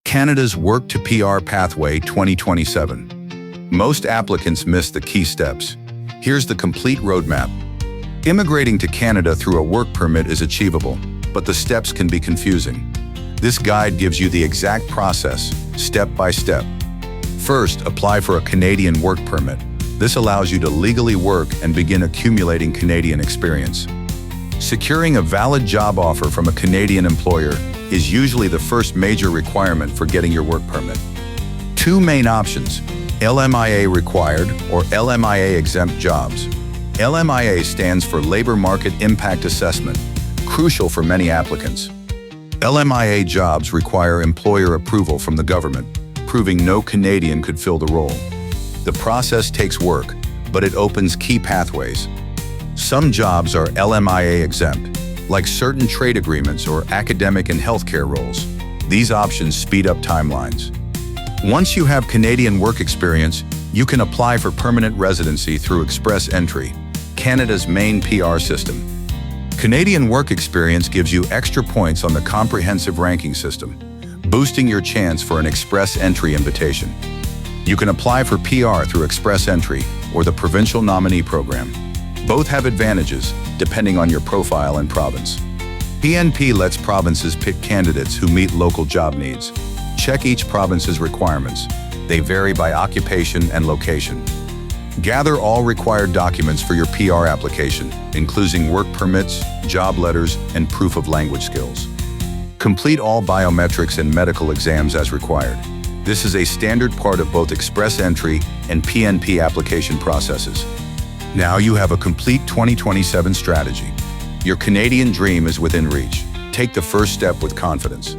Canada's Work to PR Pathway 2027. Most applicants miss the key steps. Here's the complete roadmap. Immigrating to Canada through a work permit is achievable, but the steps can be confusing. This guide gives you the exact process, step by step. First, apply for a Canadian work permit. This allows you to legally work and begin accumulating Canadian experience. Securing a valid job offer from a Canadian employer is usually the first major requirement for getting your work permit. Two main options: LMIA required or LMIA exempt jobs. LMIA stands for Labor Market Impact Assessment, crucial for many applicants. LMIA jobs require employer approval from the government, proving no Canadian could fill the role. The process takes work, but it opens key pathways. Some jobs are LMIA exempt, like certain trade agreements or academic and healthcare roles. These options speed up timelines. Once you have Canadian work experience, you can apply for permanent residency through Express Entry, Canada's main PR system. Canadian work experience gives you extra points on the comprehensive ranking system, boosting your chance for an Express Entry invitation. You can apply for PR through Express Entry or the Provincial Nominee Program. Both have advantages, depending on your profile and province. PNP lets provinces pick candidates who meet local job needs. Check each province's requirements. They vary by occupation and location. Gather all required documents for your PR application, including work permits, job letters, and proof of language skills. Complete all biometrics and medical exams as required. This is a standard part of both Express Entry and PNP application processes. Now you have a complete 2027 strategy. Your Canadian dream is within reach. Take the first step with confidence.